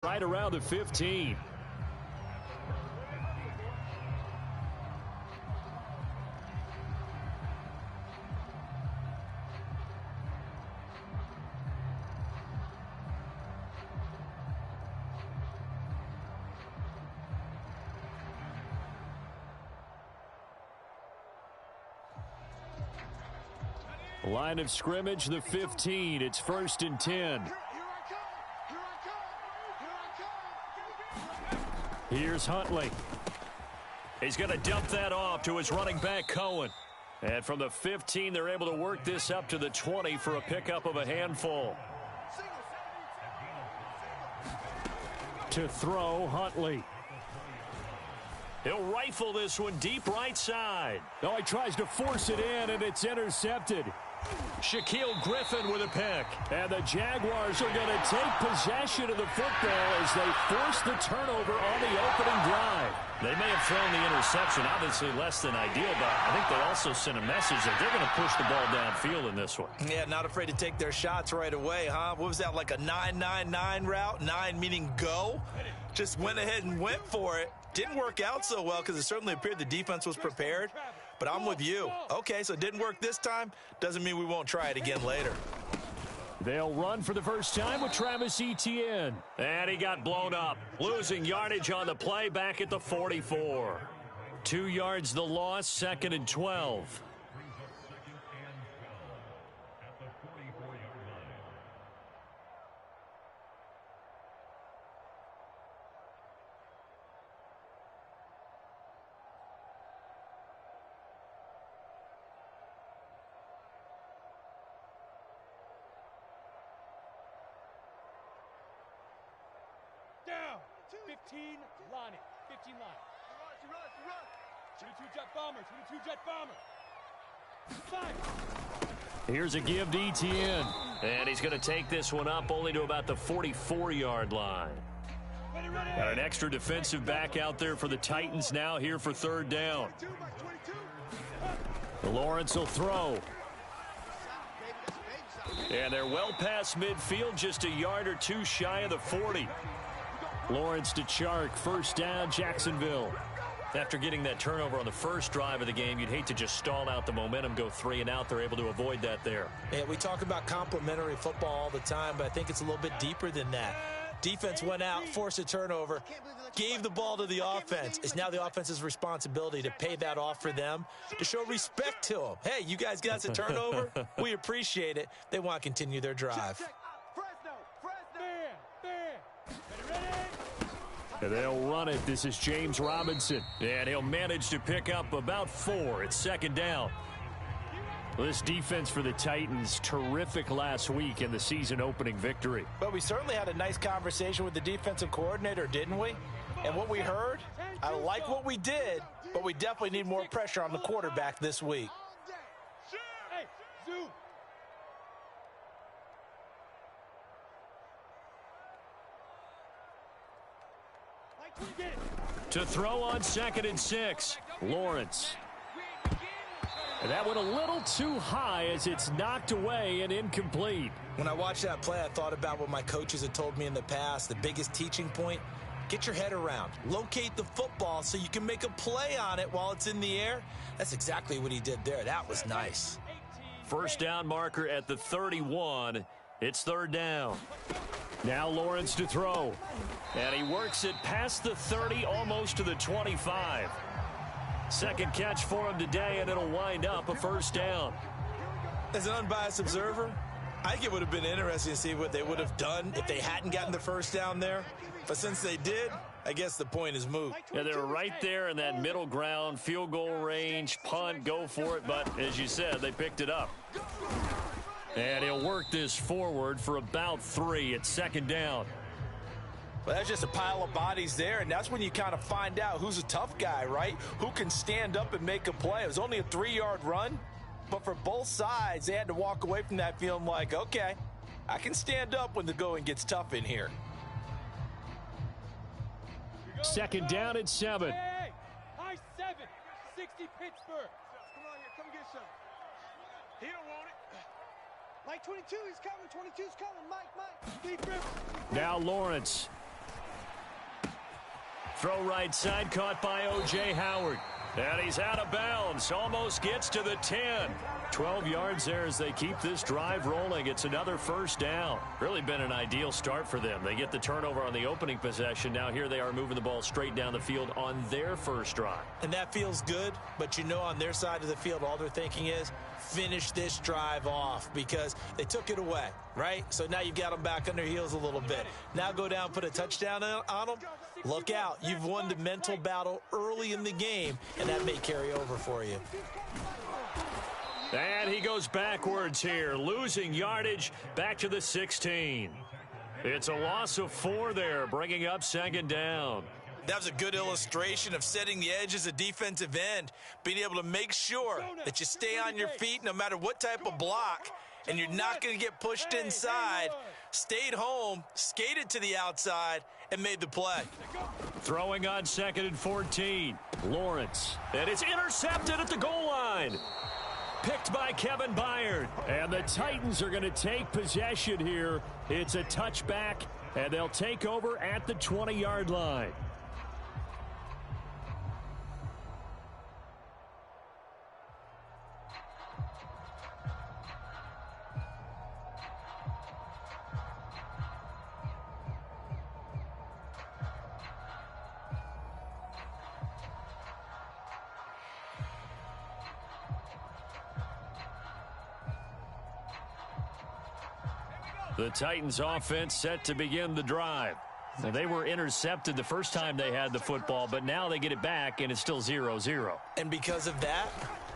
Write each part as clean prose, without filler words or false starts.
Right around the 15. Line of scrimmage, the 15. It's 1st and 10. Here's Huntley. He's going to dump that off to his running back, Cohen. And from the 15, they're able to work this up to the 20 for a pickup of a handful. To throw, Huntley. He'll rifle this one deep right side. Oh, he tries to force it in, and it's intercepted. Shaquille Griffin with a pick. And the Jaguars are going to take possession of the football as they force the turnover on the opening drive. They may have thrown the interception, obviously less than ideal, but I think they also sent a message that they're going to push the ball downfield in this one. Yeah, not afraid to take their shots right away, huh? What was that, like a 9-9-9 route? 9 meaning go? Just went ahead and went for it. Didn't work out so well because it certainly appeared the defense was prepared. But I'm with you. Okay, so it didn't work this time. Doesn't mean we won't try it again later. They'll run for the first time with Travis Etienne. And he got blown up. Losing yardage on the play back at the 44. 2 yards the loss, 2nd and 12. Down. 15 line it. 15 line. 22 jet bomber. 22 jet bomber. 5. Here's a give to Etienne. And he's going to take this one up only to about the 44-yard line. Got an extra defensive back out there for the Titans now here for 3rd down. Lawrence will throw. And they're well past midfield, just a yard or two shy of the 40. Lawrence to Chark, 1st down, Jacksonville. After getting that turnover on the first drive of the game, you'd hate to just stall out the momentum, go 3 and out. They're able to avoid that there. Yeah, we talk about complementary football all the time, but I think it's a little bit deeper than that. Defense went out, forced a turnover, gave the ball to the offense. It's now the offense's responsibility to pay that off for them, to show respect to them. Hey, you guys got us a turnover? We appreciate it. They want to continue their drive. They'll run it. This is James Robinson. And he'll manage to pick up about 4. It's 2nd down. This defense for the Titans, terrific last week in the season-opening victory. But we certainly had a nice conversation with the defensive coordinator, didn't we? And what we heard, I like what we did, but we definitely need more pressure on the quarterback this week. Hey, zoom. To throw on 2nd and 6, Lawrence. And that went a little too high as it's knocked away and incomplete. When I watched that play, I thought about what my coaches had told me in the past. The biggest teaching point, get your head around. Locate the football so you can make a play on it while it's in the air. That's exactly what he did there. That was nice. 1st down marker at the 31. It's 3rd down. Now Lawrence to throw. And he works it past the 30, almost to the 25. 2nd catch for him today, and it'll wind up a 1st down. As an unbiased observer, I think it would have been interesting to see what they would have done if they hadn't gotten the 1st down there. But since they did, I guess the point is moot. Yeah, they were right there in that middle ground, field goal range, punt, go for it. But as you said, they picked it up. And he'll work this forward for about 3 at 2nd down. Well, that's just a pile of bodies there, and that's when you kind of find out who's a tough guy, right? Who can stand up and make a play. It was only a 3-yard run, but for both sides, they had to walk away from that feeling like, okay, I can stand up when the going gets tough in here. 2nd down at 7. Hey, high 7, 60 Pittsburgh. Come on here, come get some. He don't want it. Mike 22, he's coming. 22's coming. Mike. Now Lawrence. Throw right side, caught by O.J. Howard. And he's out of bounds, almost gets to the 10. 12 yards there as they keep this drive rolling. It's another first down. Really been an ideal start for them. They get the turnover on the opening possession. Now here they are moving the ball straight down the field on their first drive. And that feels good, but you know on their side of the field, all they're thinking is finish this drive off because they took it away, right? So now you've got them back on their heels a little bit. Now go down, put a touchdown on them. Look out. You've won the mental battle early in the game, and that may carry over for you. And he goes backwards here, losing yardage back to the 16. It's a loss of 4 there, bringing up second down. That was a good illustration of setting the edge as a defensive end, being able to make sure that you stay on your feet no matter what type of block, and you're not going to get pushed inside. Stayed home, skated to the outside, and made the play. Throwing on 2nd and 14. Lawrence. And it's intercepted at the goal line. Picked by Kevin Byard. And the Titans are going to take possession here. It's a touchback, and they'll take over at the 20-yard line. The Titans offense set to begin the drive. And they were intercepted the first time they had the football, but now they get it back, and it's still 0-0. And because of that,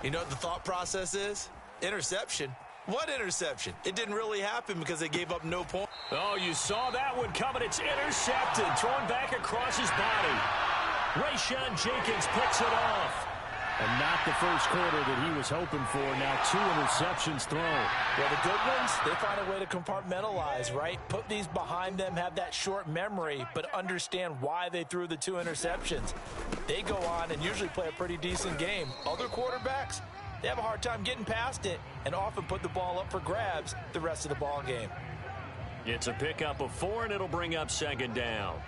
you know what the thought process is? Interception. What interception? It didn't really happen because they gave up no point. Oh, you saw that one coming. It's intercepted. Thrown back across his body. Rayshon Jenkins picks it off. And not the first quarter that he was hoping for. Now 2 interceptions thrown. Well, the good ones, they find a way to compartmentalize, right? Put these behind them, have that short memory, but understand why they threw the 2 interceptions. They go on and usually play a pretty decent game. Other quarterbacks, they have a hard time getting past it and often put the ball up for grabs the rest of the ball game. It's a pickup of 4, and it'll bring up second down.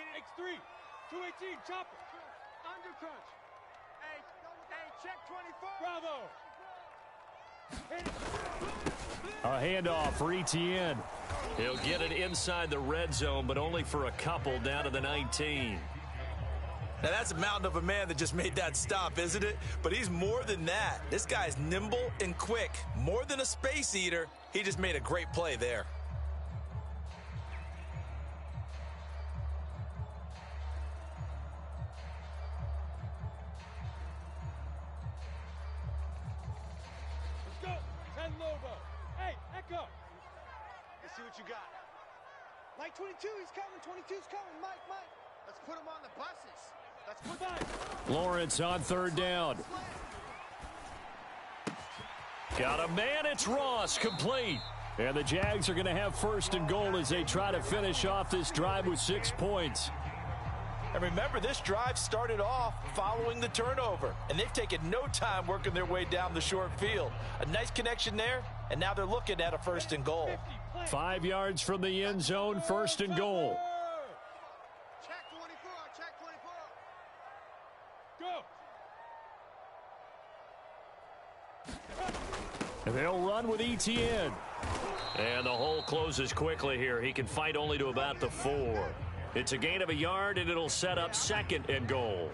X3, 218, chopper. Under crunch. Hey, check 24. Bravo. A handoff for Etienne. He'll get it inside the red zone, but only for a couple down to the 19. Now, that's a mountain of a man that just made that stop, isn't it? But he's more than that. This guy's nimble and quick. More than a space eater, he just made a great play there. Let's see what you got. Mike 22, he's coming. 22's coming. Mike. Let's put him on the buses. Let's put that. Lawrence on 3rd down. Got a man. It's Ross. Complete. And the Jags are going to have 1st and goal as they try to finish off this drive with 6 points. And remember, this drive started off following the turnover, and they've taken no time working their way down the short field. A nice connection there, and now they're looking at a 1st and goal. 5 yards from the end zone, 1st and goal. Check 24, check 24. Go. And they'll run with Etienne. And the hole closes quickly here. He can fight only to about the 4. It's a gain of a yard, and it'll set up 2nd and goal.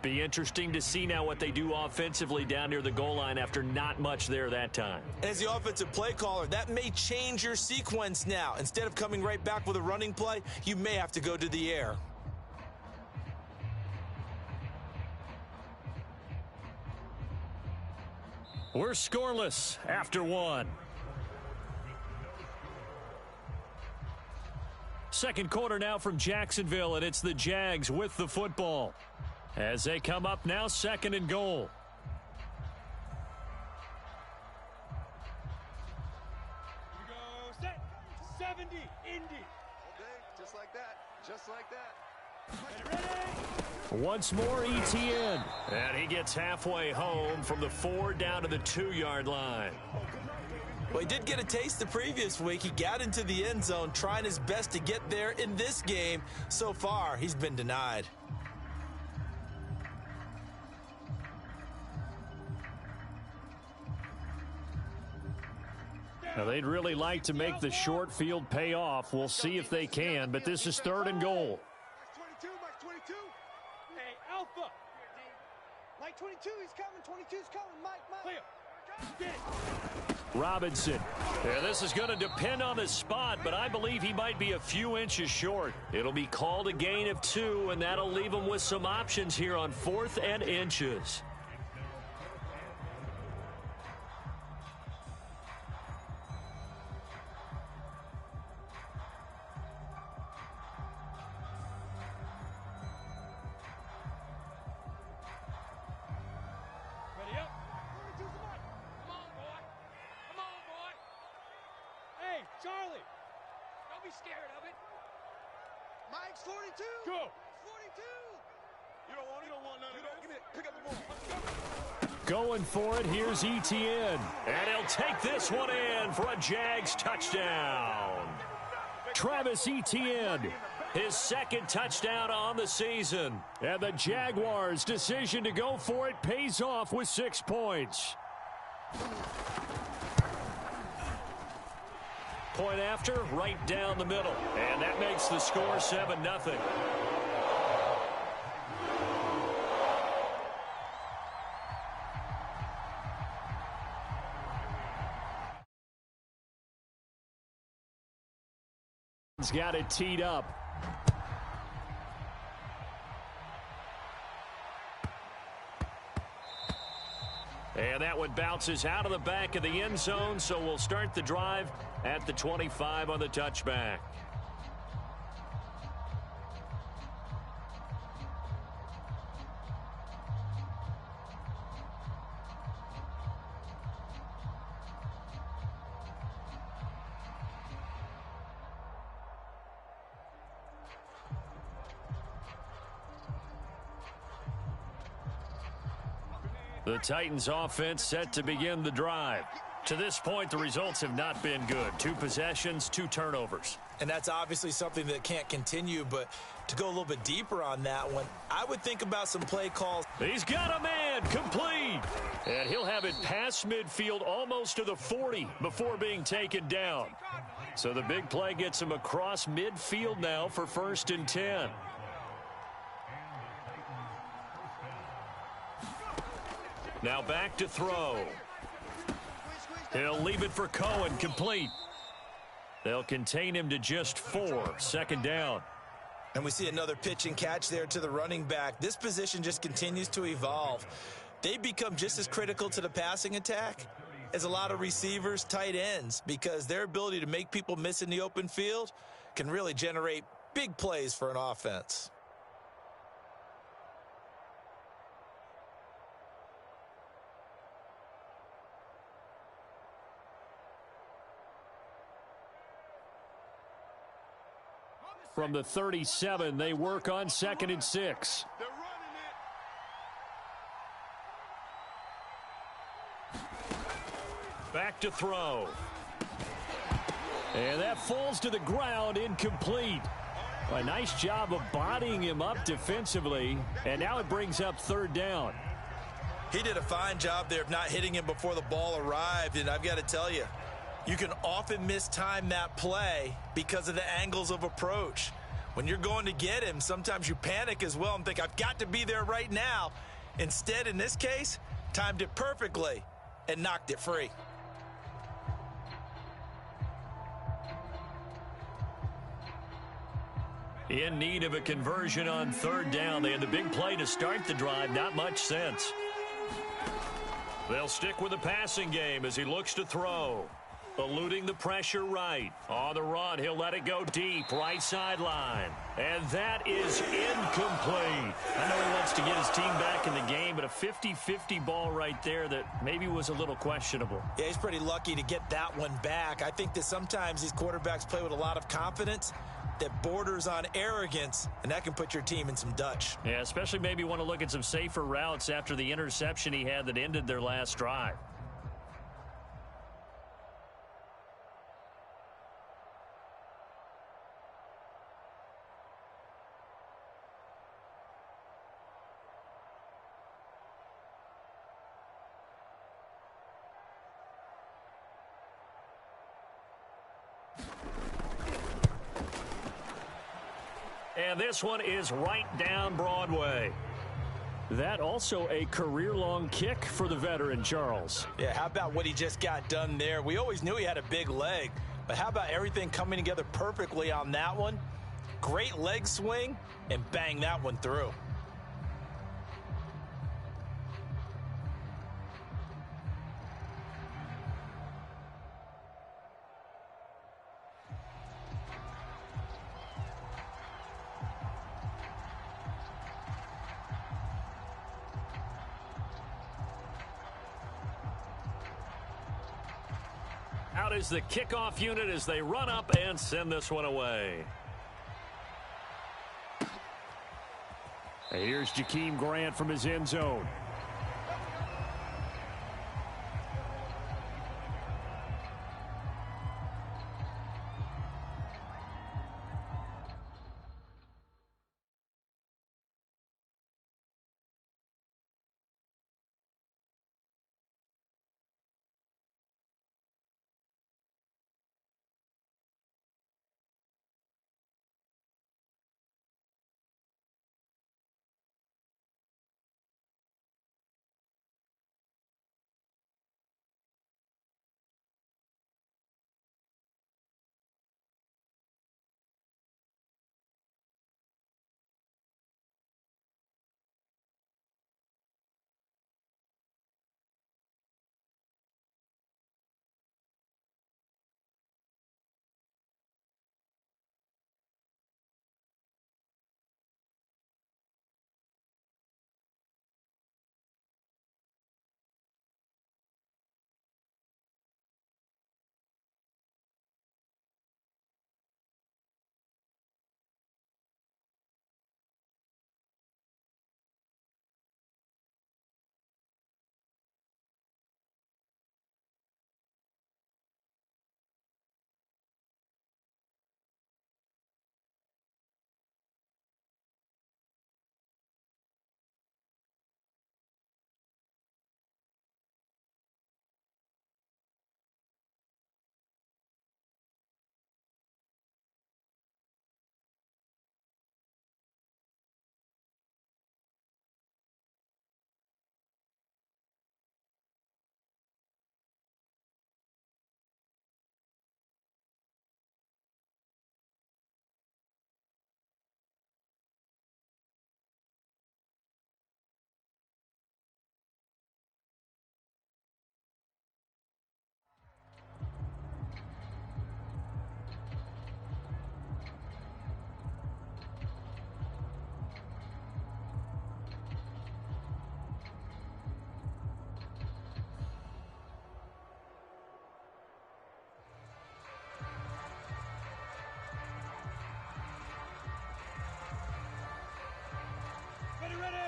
Be interesting to see now what they do offensively down near the goal line after not much there that time. As the offensive play caller, that may change your sequence now. Instead of coming right back with a running play, you may have to go to the air. We're scoreless after 1. Second quarter now from Jacksonville, and it's the Jags with the football. As they come up now, 2nd and goal. Here we go. Set. 70. Indy. Okay, just like that. Just like that. Once more, ETN. And he gets halfway home from the 4 down to the 2-yard line. Well, he did get a taste the previous week. He got into the end zone, trying his best to get there in this game. So far, he's been denied. Now, they'd really like to make the short field pay off. We'll see if they can, but this is 3rd and goal. Mike 22. Hey, Alpha. Mike 22, he's coming. 22's coming. Mike. Clear. Get it. Robinson. Yeah, this is going to depend on the spot, but I believe he might be a few inches short. It'll be called a gain of 2, and that'll leave him with some options here on 4th and inches. Charlie, don't be scared of it. Mike's 42. Go. 42. You don't want none of that. Give me it. Pick up the ball. Going for it. Here's ETN. And he'll take this one in for a Jags touchdown. Travis Etienne, his 2nd touchdown on the season. And the Jaguars' decision to go for it pays off with 6 points. Point after, right down the middle. And that makes the score 7-0. He's got it teed up. And that one bounces out of the back of the end zone, so we'll start the drive at the 25 on the touchback. The Titans offense set to begin the drive. To this point, the results have not been good. 2 possessions, 2 turnovers. And that's obviously something that can't continue, but to go a little bit deeper on that one, I would think about some play calls. He's got a man, complete. And he'll have it past midfield almost to the 40 before being taken down. So the big play gets him across midfield now for 1st and 10. Now back to throw. He'll leave it for Cohen, complete. They'll contain him to just 4, 2nd down. And we see another pitch and catch there to the running back. This position just continues to evolve. They become just as critical to the passing attack as a lot of receivers, tight ends, because their ability to make people miss in the open field can really generate big plays for an offense. From the 37, they work on 2nd and 6. They're running it. Back to throw. And that falls to the ground, incomplete. A nice job of bodying him up defensively, and now it brings up 3rd down. He did a fine job there of not hitting him before the ball arrived, and I've got to tell you, you can often mistime that play because of the angles of approach. When you're going to get him, sometimes you panic as well and think, I've got to be there right now. Instead, in this case, timed it perfectly and knocked it free. In need of a conversion on 3rd down. They had the big play to start the drive. Not much sense. They'll stick with the passing game as he looks to throw. Eluding the pressure right. On the run, he'll let it go deep, right sideline. And that is incomplete. I know he wants to get his team back in the game, but a 50-50 ball right there that maybe was a little questionable. Yeah, he's pretty lucky to get that one back. I think that sometimes these quarterbacks play with a lot of confidence. that borders on arrogance, and that can put your team in some Dutch. Yeah, especially maybe want to look at some safer routes after the interception he had that ended their last drive. And this one is right down Broadway. That also a career-long kick for the veteran, Charles. Yeah, how about what he just got done there? We always knew he had a big leg, but how about everything coming together perfectly on that one? Great leg swing, and bang that one through. Out is the kickoff unit as they run up and send this one away. Here's Jakeem Grant from his end zone.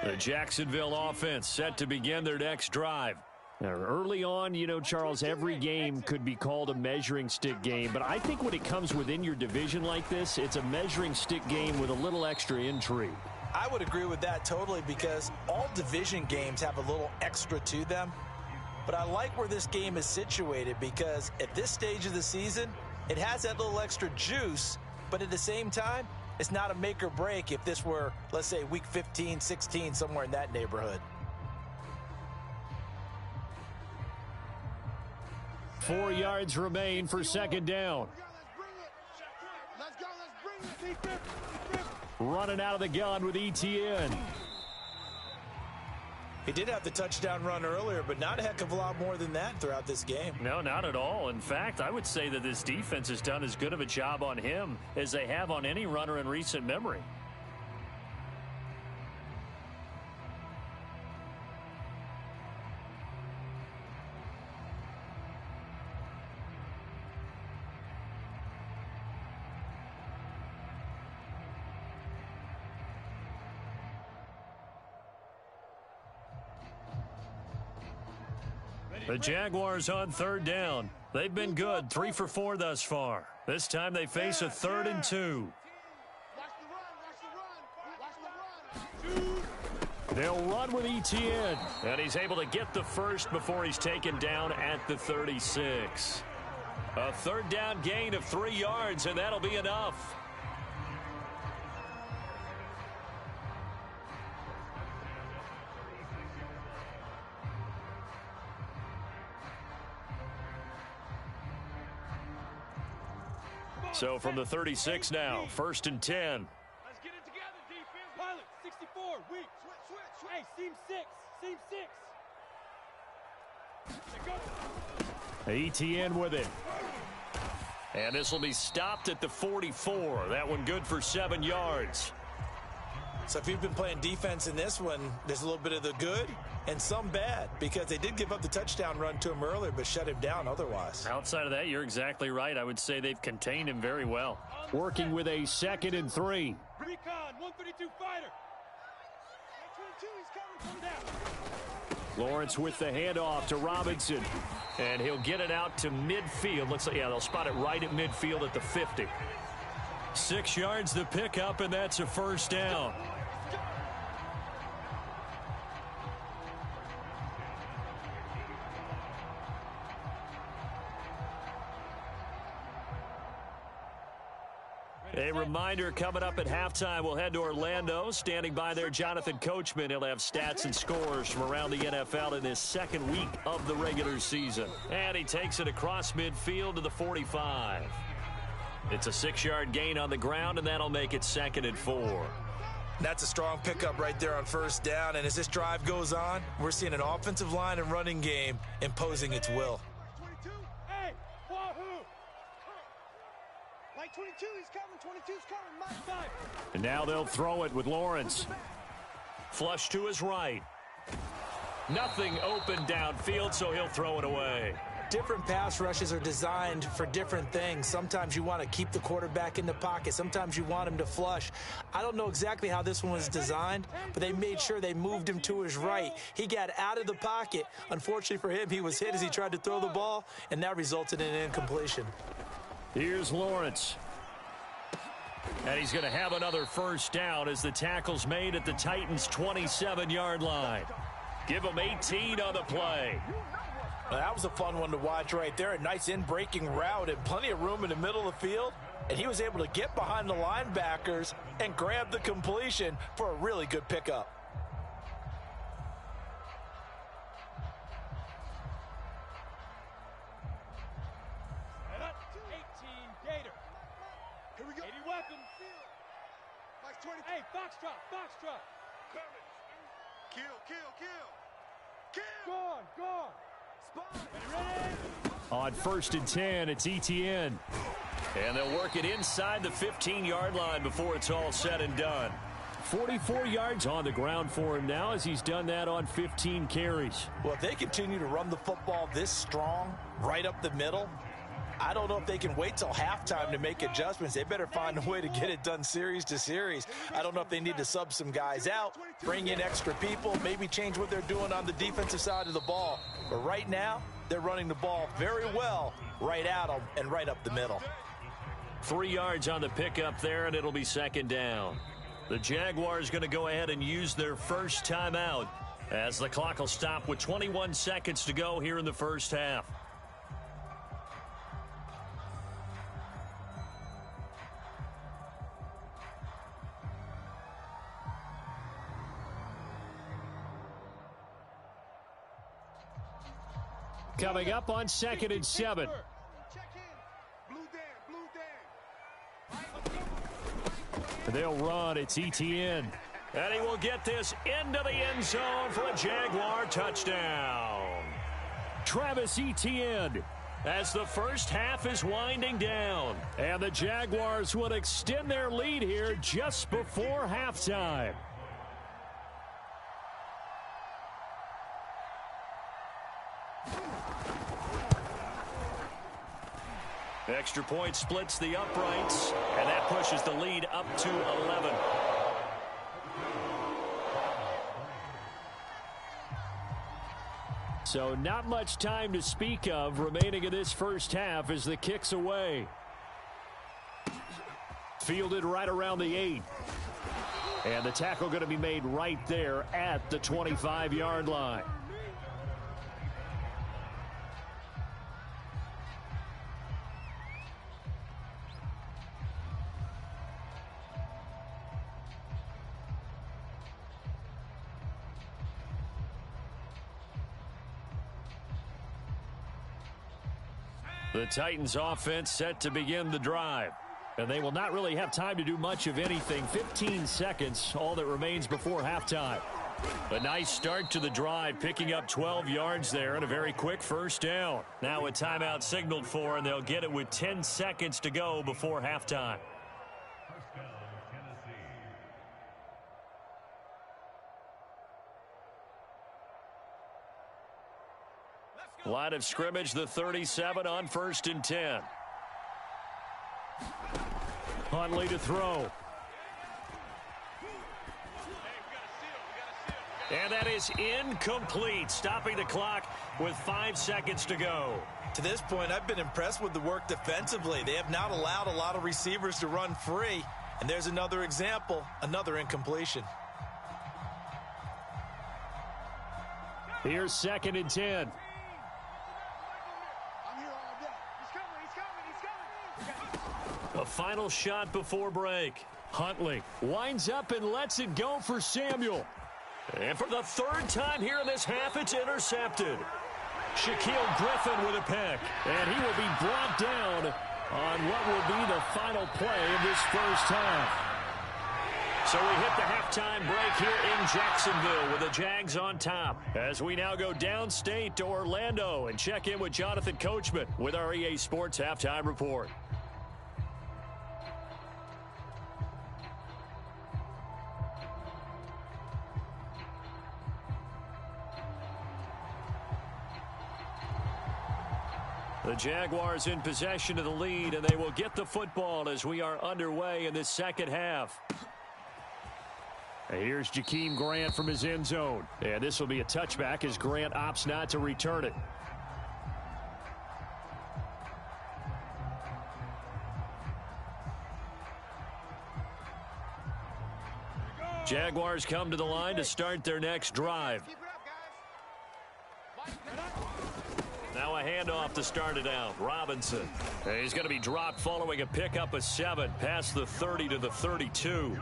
The Jacksonville offense set to begin their next drive. Now, early on, you know, Charles, every game could be called a measuring stick game, but I think when it comes within your division like this, it's a measuring stick game with a little extra intrigue. I would agree with that totally because all division games have a little extra to them. But I like where this game is situated because at this stage of the season, it has that little extra juice, but at the same time, it's not a make or break if this were, let's say, week 15, 16, somewhere in that neighborhood. 4 yards remain for second down. Running out of the gun with ETN. He did have the touchdown run earlier, but not a heck of a lot more than that throughout this game. No, not at all. In fact, I would say that this defense has done as good of a job on him as they have on any runner in recent memory. The Jaguars on third down. They've been good, 3 for 4 thus far. This time they face a 3rd and 2. They'll run with Etienne. And he's able to get the first before he's taken down at the 36. A 3rd down gain of 3 yards, and that'll be enough. So from the 36 now, 1st and 10. Let's get it together, defense. Pilot, 64, weak. Switch. Hey, seam 6. Etienne with it. And this will be stopped at the 44. That one good for 7 yards. So if you've been playing defense in this one, there's a little bit of the good and some bad, because they did give up the touchdown run to him earlier but shut him down otherwise. Outside of that, you're exactly right. I would say they've contained him very well. Working with a 2nd and 3. Recon, 132 fighter. 22, he's coming down. Lawrence with the handoff to Robinson. And he'll get it out to midfield. Looks like, yeah, they'll spot it right at midfield at the 50. 6 yards the pickup, and that's a 1st down. A reminder, coming up at halftime, we'll head to Orlando. Standing by there, Jonathan Coachman. He'll have stats and scores from around the NFL in his 2nd week of the regular season. And he takes it across midfield to the 45. It's a 6-yard gain on the ground, and that'll make it 2nd and 4. That's a strong pickup right there on 1st down, and as this drive goes on, we're seeing an offensive line and running game imposing its will. 22, hey, wahoo! Mike 22, he's coming. 22's coming. Mike 5. And now they'll throw it with Lawrence. Flush to his right. Nothing open downfield, so he'll throw it away. Different pass rushes are designed for different things. Sometimes you want to keep the quarterback in the pocket. Sometimes you want him to flush. I don't know exactly how this one was designed, but they made sure they moved him to his right. He got out of the pocket. Unfortunately for him, he was hit as he tried to throw the ball, and that resulted in an incompletion. Here's Lawrence. And he's going to have another 1st down as the tackle's made at the Titans' 27-yard line. Give him 18 on the play. Well, that was a fun one to watch right there. A nice in-breaking route and plenty of room in the middle of the field. And he was able to get behind the linebackers and grab the completion for a really good pickup. Set up, 18, Gator. Here we go. 80 weapon. Mike 20. Hey, Foxtrot. Kill. Gone. Ready? On 1st and 10, it's Etienne. And they'll work it inside the 15-yard line before it's all said and done. 44 yards on the ground for him now as he's done that on 15 carries. Well, if they continue to run the football this strong, right up the middle, I don't know if they can wait till halftime to make adjustments. They better find a way to get it done series to series. I don't know if they need to sub some guys out, bring in extra people, maybe change what they're doing on the defensive side of the ball. But right now, they're running the ball very well right at them and right up the middle. 3 yards on the pickup there, and it'll be 2nd down. The Jaguars going to go ahead and use their first timeout as the clock will stop with 21 seconds to go here in the 1st half. Coming up on 2nd and 7. Check in. Blue Dan. They'll run. It's Etienne. And he will get this into the end zone for a Jaguar touchdown. Travis Etienne as the 1st half is winding down. And the Jaguars will extend their lead here just before halftime. Extra point splits the uprights, and that pushes the lead up to 11. So not much time to speak of remaining in this first half as the kick's away. Fielded right around the 8. And the tackle going to be made right there at the 25-yard line. The Titans offense set to begin the drive. And they will not really have time to do much of anything. 15 seconds, all that remains before halftime. A nice start to the drive, picking up 12 yards there and a very quick first down. Now a timeout signaled for, and they'll get it with 10 seconds to go before halftime. Line of scrimmage, the 37 on 1st and 10. Huntley to throw. And that is incomplete, stopping the clock with 5 seconds to go. To this point, I've been impressed with the work defensively. They have not allowed a lot of receivers to run free. And there's another example, another incompletion. Here's 2nd and 10. A final shot before break. Huntley winds up and lets it go for Samuel. And for the 3rd time here in this half, it's intercepted. Shaquille Griffin with a pick. And he will be brought down on what will be the final play of this first half. So we hit the halftime break here in Jacksonville with the Jags on top. As we now go downstate to Orlando and check in with Jonathan Coachman with our EA Sports Halftime Report. The Jaguars in possession of the lead, and they will get the football as we are underway in this second half. And here's Jakeem Grant from his end zone. And this will be a touchback as Grant opts not to return it. Jaguars come to the line to start their next drive. Now a handoff to start it out. Robinson. He's going to be dropped following a pickup of 7 past the 30 to the 32.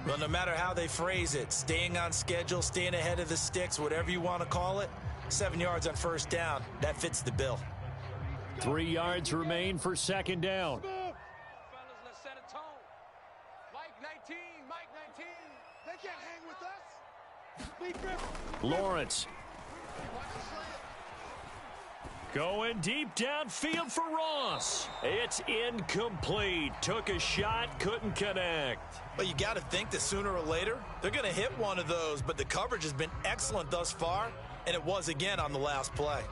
Well, no matter how they phrase it, staying on schedule, staying ahead of the sticks, whatever you want to call it, 7 yards on 1st down, that fits the bill. 3 yards remain for 2nd down. Fellas, let's set a tone. Mike 19, Mike 19. They can't hang with us. Lawrence. Going deep downfield for Ross. It's incomplete. Took a shot, couldn't connect. But you got to think that sooner or later, they're going to hit one of those. But the coverage has been excellent thus far, and it was again on the last play.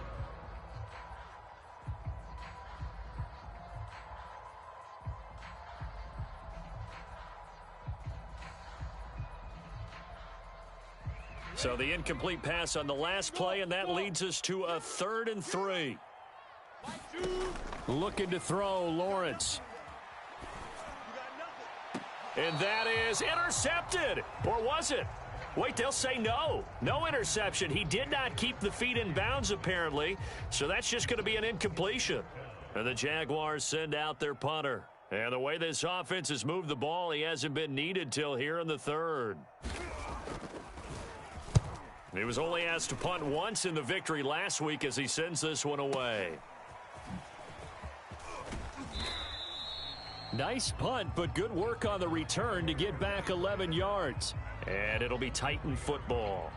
So the incomplete pass on the last play, and that leads us to a 3rd and 3. Looking to throw, Lawrence. And that is intercepted. Or was it? Wait, they'll say no. No interception. He did not keep the feet in bounds, apparently. So that's just going to be an incompletion. And the Jaguars send out their punter. And the way this offense has moved the ball, he hasn't been needed till here in the 3rd. He was only asked to punt once in the victory last week as he sends this one away. Nice punt, but good work on the return to get back 11 yards. And it'll be Titan football.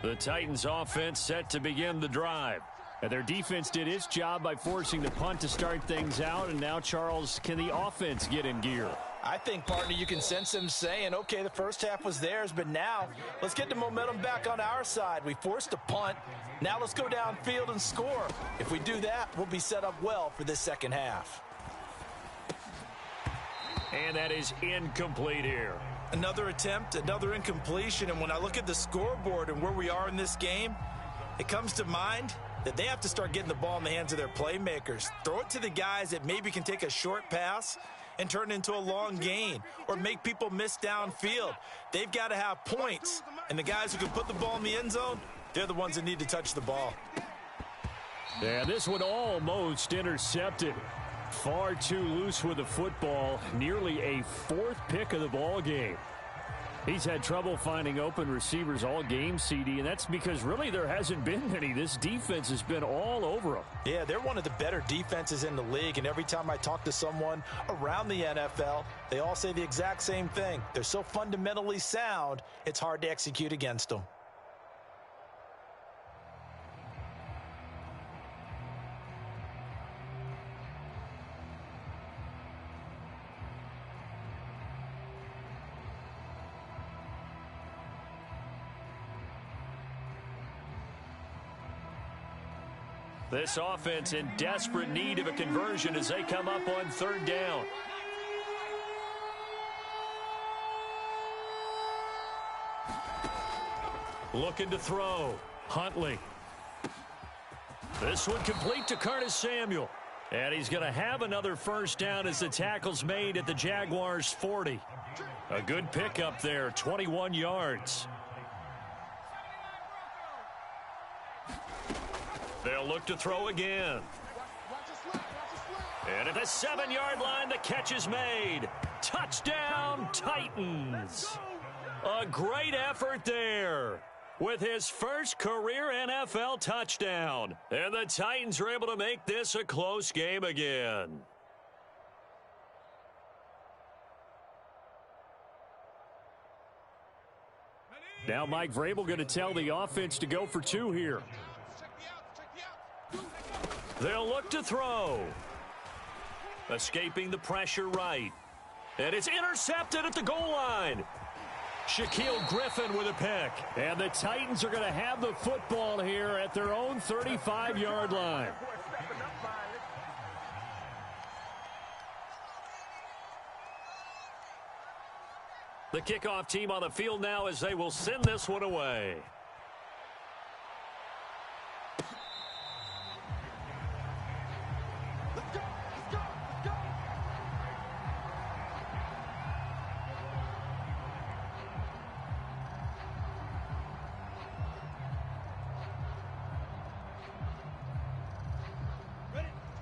The Titans offense set to begin the drive. And their defense did its job by forcing the punt to start things out. And now, Charles, can the offense get in gear? I think, partner, you can sense them saying, okay, the first half was theirs, but now let's get the momentum back on our side. We forced a punt. Now let's go downfield and score. If we do that, we'll be set up well for this second half. And that is incomplete here. Another attempt, another incompletion, and when I look at the scoreboard and where we are in this game, it comes to mind that they have to start getting the ball in the hands of their playmakers. Throw it to the guys that maybe can take a short pass and turn it into a long gain or make people miss downfield. They've got to have points, and the guys who can put the ball in the end zone, they're the ones that need to touch the ball. Yeah, this one almost intercepted. Far too loose with the football. Nearly a fourth pick of the ball game. He's had trouble finding open receivers all game, CD, and that's because really there hasn't been any. This defense has been all over them. Yeah, they're one of the better defenses in the league, and every time I talk to someone around the NFL, they all say the exact same thing. They're so fundamentally sound, it's hard to execute against them. This offense in desperate need of a conversion as they come up on third down. Looking to throw. Huntley. This one complete to Curtis Samuel. And he's going to have another first down as the tackle's made at the Jaguars' 40. A good pickup there, 21 yards. They'll look to throw again. And at the 7-yard line, the catch is made. Touchdown, Titans. A great effort there with his first career NFL touchdown. And the Titans are able to make this a close game again. Now Mike Vrabel going to tell the offense to go for two here. They'll look to throw. Escaping the pressure right. And it's intercepted at the goal line. Shaquille Griffin with a pick. And the Titans are going to have the football here at their own 35-yard line. The kickoff team on the field now as they will send this one away.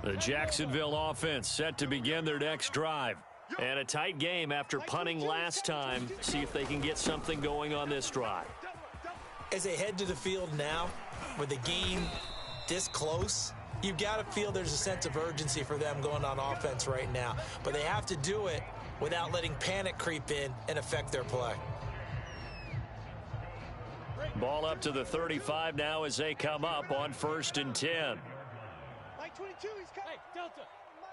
The Jacksonville offense set to begin their next drive. And a tight game after punting last time. See if they can get something going on this drive. As they head to the field now, with the game this close, you've got to feel there's a sense of urgency for them going on offense right now. But they have to do it without letting panic creep in and affect their play. Ball up to the 35 now as they come up on 1st and 10. 22, he's coming. Hey, Delta. Mike.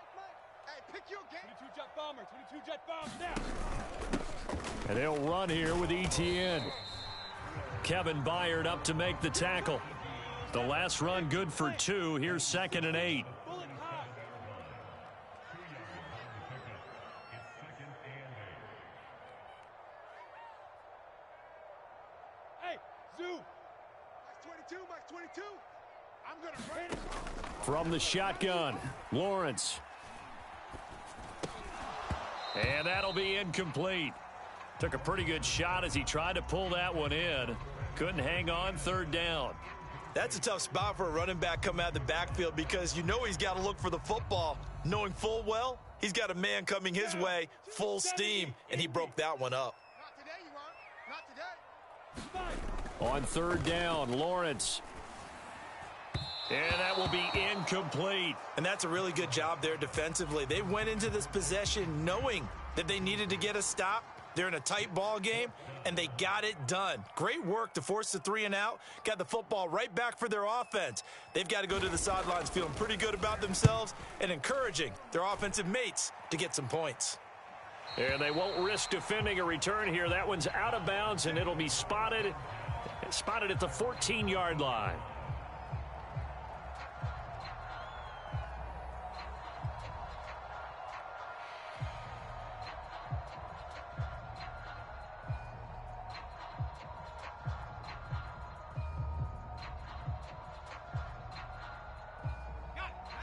Hey, pick your game. 22 jet bomber. 22 jet bomber. Down. And they'll run here with Etienne. Kevin Byard up to make the tackle. The last run good for 2. Here's 2nd and 8. Bullet high. Hey, Zoo. Mike's 22. I'm going to run it. From the shotgun, Lawrence. And that'll be incomplete. Took a pretty good shot as he tried to pull that one in. Couldn't hang on, 3rd down. That's a tough spot for a running back coming out of the backfield because you know he's got to look for the football, knowing full well he's got a man coming his way, full steam, and he broke that one up. Not today, you aren't. Not today. On 3rd down, Lawrence. And that will be incomplete. And that's a really good job there defensively. They went into this possession knowing that they needed to get a stop. They're in a tight ball game, and they got it done. Great work to force the 3 and out. Got the football right back for their offense. They've got to go to the sidelines feeling pretty good about themselves and encouraging their offensive mates to get some points. And they won't risk defending a return here. That one's out of bounds, and it'll be spotted at the 14-yard line.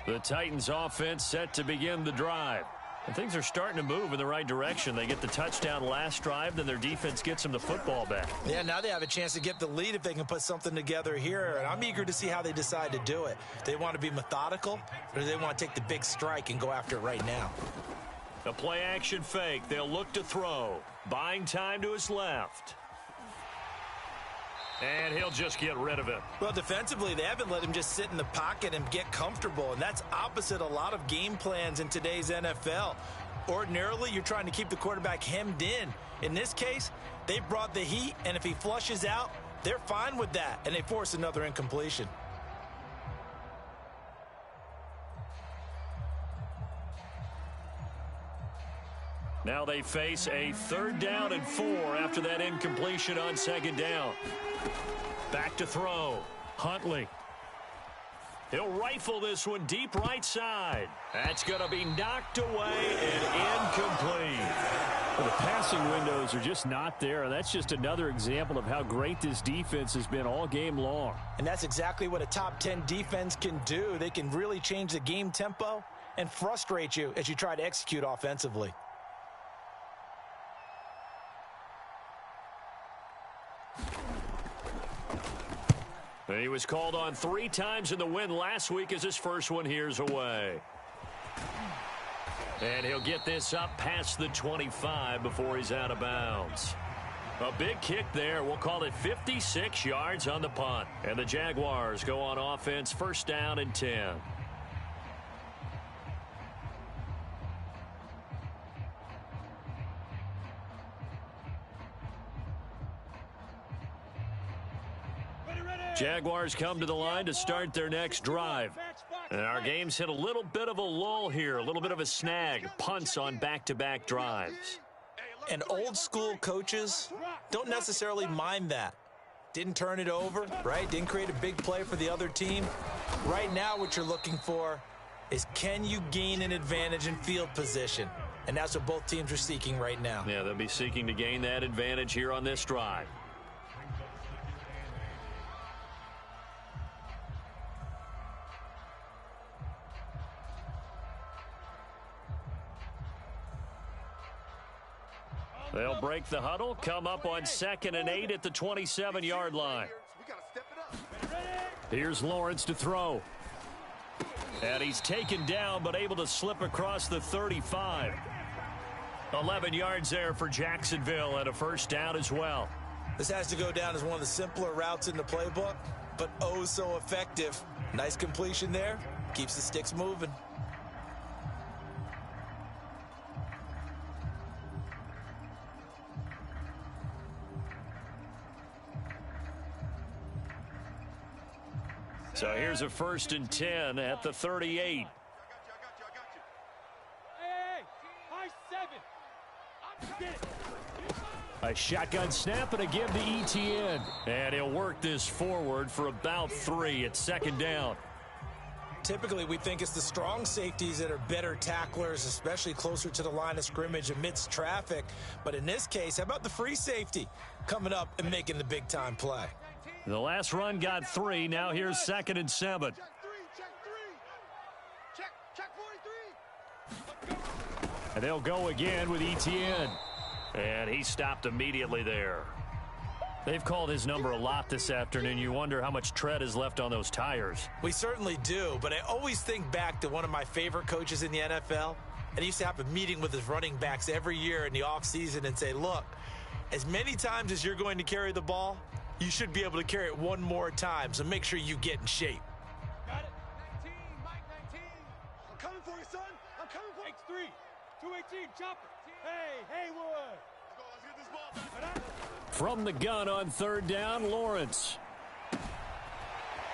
The Titans offense set to begin the drive. And things are starting to move in the right direction. They get the touchdown last drive, then their defense gets them the football back. Yeah, now they have a chance to get the lead if they can put something together here. And I'm eager to see how they decide to do it. Do they want to be methodical, or do they want to take the big strike and go after it right now? A play-action fake. They'll look to throw. Buying time to his left. And he'll just get rid of it. Well, defensively, they haven't let him just sit in the pocket and get comfortable, and that's opposite a lot of game plans in today's NFL. Ordinarily, you're trying to keep the quarterback hemmed in. In this case, they brought the heat, and if he flushes out, they're fine with that, and they force another incompletion. Now they face a 3rd down and 4 after that incompletion on 2nd down. Back to throw. Huntley. He'll rifle this one deep right side. That's going to be knocked away and incomplete. Well, the passing windows are just not there, and that's just another example of how great this defense has been all game long. And that's exactly what a top 10 defense can do. They can really change the game tempo and frustrate you as you try to execute offensively. And he was called on 3 times in the win last week as his first one here's away. And he'll get this up past the 25 before he's out of bounds. A big kick there. We'll call it 56 yards on the punt. And the Jaguars go on offense, 1st down and 10. Jaguars come to the line to start their next drive. And our game's hit a little bit of a lull here, a little bit of a snag. Punts on back-to-back drives. And old-school coaches don't necessarily mind that. Didn't turn it over, right? Didn't create a big play for the other team. Right now what you're looking for is, can you gain an advantage in field position? And that's what both teams are seeking right now. Yeah, they'll be seeking to gain that advantage here on this drive. They'll break the huddle, come up on 2nd and 8 at the 27-yard line. Here's Lawrence to throw. And he's taken down, but able to slip across the 35. 11 yards there for Jacksonville and a 1st down as well. This has to go down as one of the simpler routes in the playbook, but oh so effective. Nice completion there. Keeps the sticks moving. So here's a 1st and 10 at the 38. Hey, high 7. Get it. A shotgun snap and a give to Etienne. And he'll work this forward for about 3 at 2nd down. Typically, we think it's the strong safeties that are better tacklers, especially closer to the line of scrimmage amidst traffic. But in this case, how about the free safety coming up and making the big-time play? The last run got 3. Now here's 2nd and 7. Check 3. Check 43. And they'll go again with Etienne. And he stopped immediately there. They've called his number a lot this afternoon. You wonder how much tread is left on those tires. We certainly do, but I always think back to one of my favorite coaches in the NFL. And he used to have a meeting with his running backs every year in the offseason and say, look, as many times as you're going to carry the ball, you should be able to carry it one more time, so make sure you get in shape. Got it. 19, Mike 19. I'm coming for you, son. I'm coming for you. X3. 218, chopper. Hey, Haywood. Let's get this ball back. From the gun on 3rd down, Lawrence.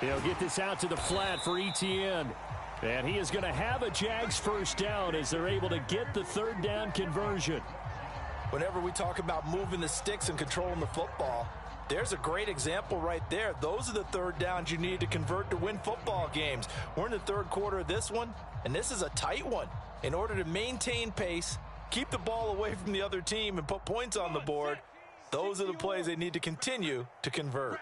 He'll get this out to the flat for Etienne. And he is going to have a Jags 1st down as they're able to get the 3rd down conversion. whenever we talk about moving the sticks and controlling the football, there's a great example right there. Those are the third downs you need to convert to win football games. We're in the third quarter of this one, and this is a tight one. In order to maintain pace, keep the ball away from the other team, and put points on the board, those are the plays they need to continue to convert.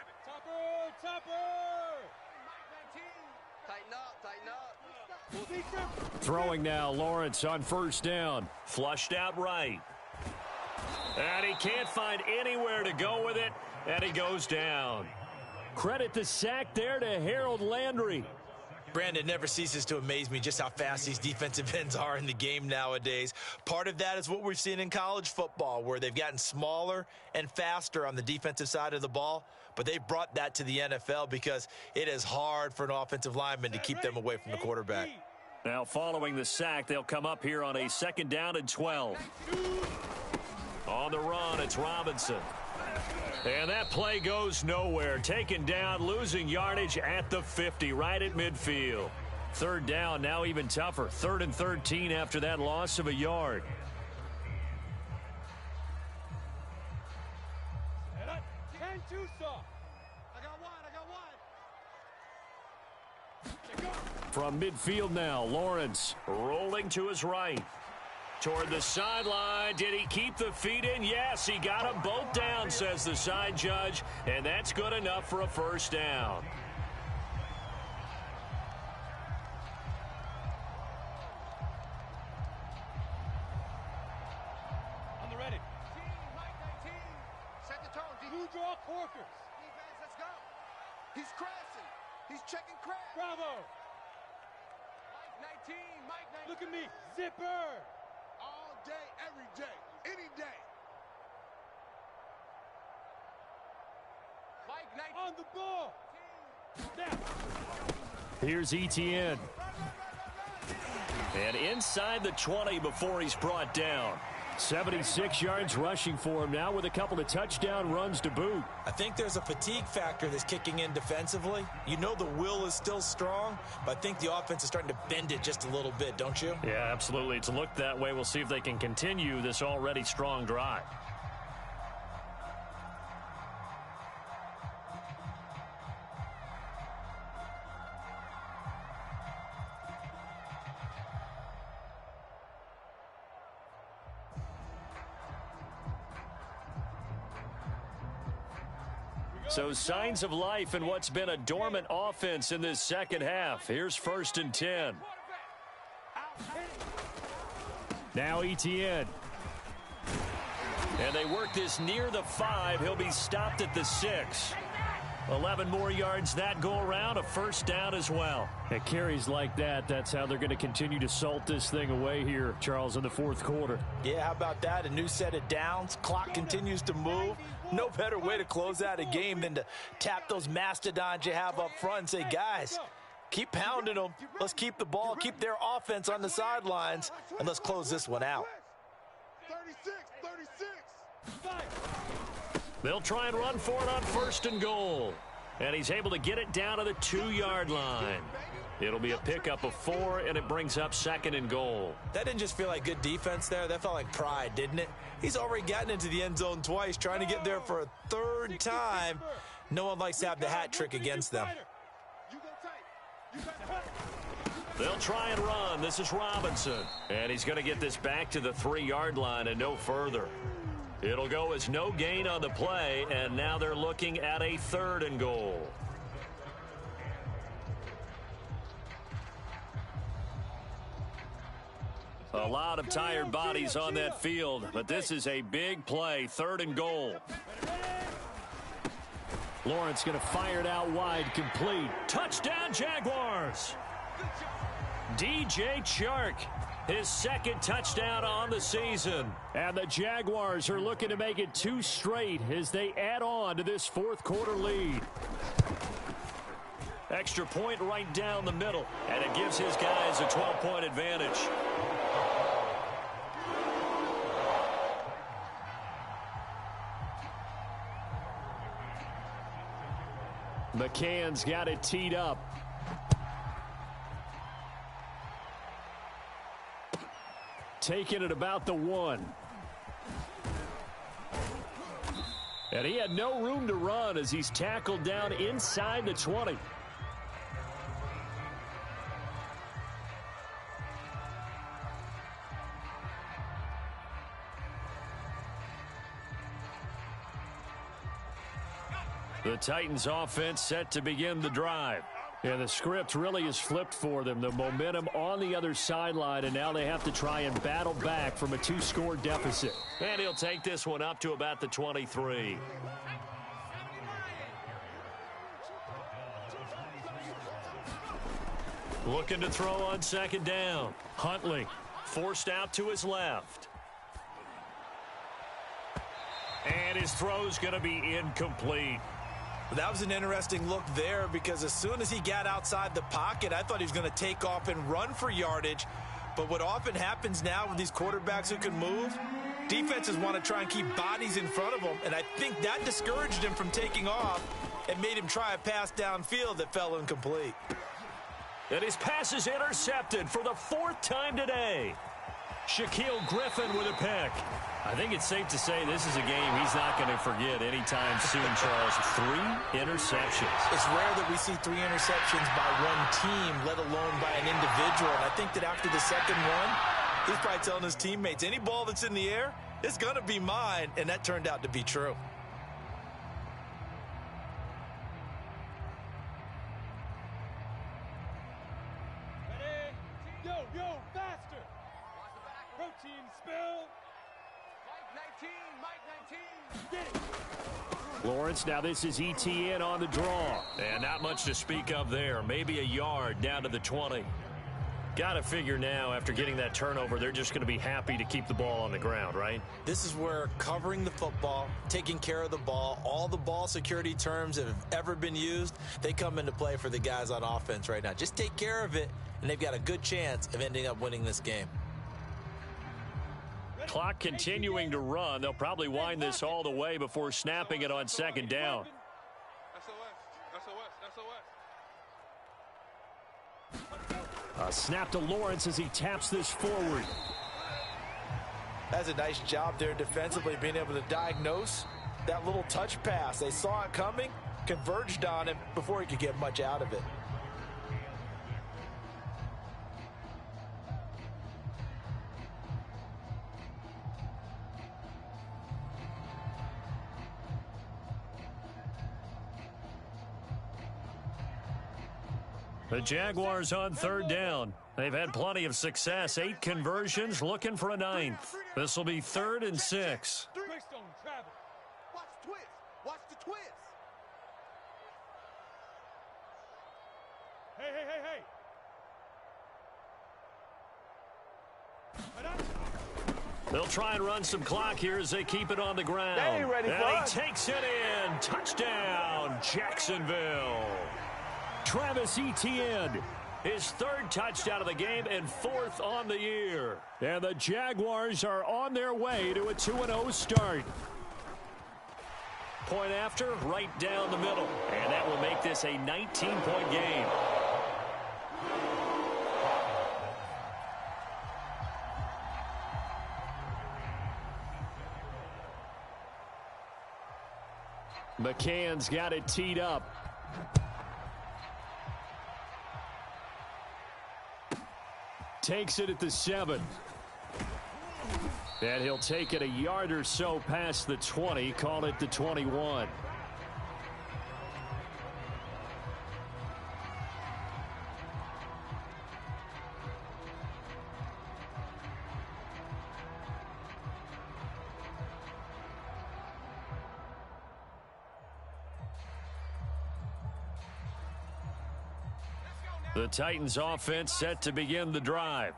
Throwing now, Lawrence on first down. Flushed out right. And he can't find anywhere to go with it, and he goes down. Credit the sack there to Harold Landry. Brandon, never ceases to amaze me just how fast these defensive ends are in the game nowadays. Part of that is what we've seen in college football, where they've gotten smaller and faster on the defensive side of the ball, but they brought that to the NFL because it is hard for an offensive lineman to keep them away from the quarterback. Now, following the sack, they'll come up here on a 2nd down and 12. On the run, it's Robinson. And that play goes nowhere. Taken down, losing yardage at the 50, right at midfield. 3rd down, now even tougher. 3rd and 13 after that loss of a yard. Too soft. I got one. From midfield now, Lawrence Rolling to his right. Toward the sideline. Did he keep the feet in? Yes, he got them both down, says the side judge. And that's good enough for a 1st down. On the ready. Set the tone. Blue draw Corkers. Defense, let's go. He's crashing. He's checking crash. Bravo. Mike 19. Mike 19. Look at me. Zipper. All day, every day, any day. Mike 19. On the ball. Snap. Here's Etienne. And inside the 20 before he's brought down. 76 yards rushing for him now with a couple of touchdown runs to boot. I think there's a fatigue factor that's kicking in defensively. You know the will is still strong, but I think the offense is starting to bend it just a little bit, don't you? Yeah, absolutely. It's looked that way. We'll see if they can continue this already strong drive. So signs of life in what's been a dormant offense in this second half. Here's 1st and 10. Now Etienne. And they work this near the 5. He'll be stopped at the 6. 11 more yards that go around, a 1st down as well. At carries like that, that's how they're going to continue to salt this thing away here, Charles, in the 4th quarter. Yeah, how about that? A new set of downs. Clock continues to move. No better way to close out a game than to tap those mastodons you have up front and say, guys, keep pounding them. Let's keep the ball, keep their offense on the sidelines, and let's close this one out. 36. They'll try and run for it on 1st and goal. And he's able to get it down to the 2-yard line. It'll be a pickup of 4, and it brings up 2nd and goal. That didn't just feel like good defense there. That felt like pride, didn't it? He's already gotten into the end zone twice, trying to get there for a 3rd time. No one likes to have the hat trick against them. They'll try and run. This is Robinson. And he's going to get this back to the 3-yard line and no further. It'll go as no gain on the play, and now they're looking at a 3rd and goal. A lot of tired bodies on that field, but this is a big play, 3rd and goal. Lawrence going to fire it out wide, complete. Touchdown, Jaguars! DJ Chark, his 2nd touchdown on the season. And the Jaguars are looking to make it 2 straight as they add on to this 4th quarter lead. Extra point right down the middle, and it gives his guys a 12-point advantage. McCann's got it teed up. Taking it about the 1. And he had no room to run as he's tackled down inside the 20. The Titans offense set to begin the drive. And the script really is flipped for them. The momentum on the other sideline, and now they have to try and battle back from a 2-score deficit. And he'll take this one up to about the 23. Looking to throw on second down. Huntley forced out to his left. And his throw's going to be incomplete. That was an interesting look there because as soon as he got outside the pocket, I thought he was going to take off and run for yardage. But what often happens now with these quarterbacks who can move, defenses want to try and keep bodies in front of them. And I think that discouraged him from taking off and made him try a pass downfield that fell incomplete. And his pass is intercepted for the 4th time today. Shaquille Griffin with a pick. I think it's safe to say this is a game he's not going to forget anytime soon, Charles. 3 interceptions. It's rare that we see 3 interceptions by one team, let alone by an individual. And I think that after the second one, he's probably telling his teammates, any ball that's in the air, it's going to be mine. And that turned out to be true. Ready? Yo, faster! Protein spill! Mike 19, Mike 19. Lawrence, now this is ETN on the draw. And not much to speak of there. Maybe a yard down to the 20. Got to figure now, after getting that turnover, they're just going to be happy to keep the ball on the ground, right? This is where covering the football, taking care of the ball, all the ball security terms that have ever been used, they come into play for the guys on offense right now. Just take care of it, and they've got a good chance of ending up winning this game. Clock continuing to run. They'll probably wind this all the way before snapping it on second down. A snap to Lawrence as he taps this forward. That's a nice job there defensively, being able to diagnose that little touch pass. They saw it coming, converged on him before he could get much out of it. The Jaguars on third down. They've had plenty of success. 8 conversions, looking for a 9th. This will be 3rd and 6. Twist on travel. Watch the twist. Watch the twist. Hey. They'll try and run some clock here as they keep it on the ground. They ain't ready for and us. he takes it in. Touchdown, Jacksonville. Travis Etienne, his 3rd touchdown of the game and 4th on the year. And the Jaguars are on their way to a 2-0 start. Point after, right down the middle. And that will make this a 19-point game. McCann's got it teed up. Takes it at the 7. And he'll take it a yard or so past the 20, call it the 21. The Titans offense set to begin the drive.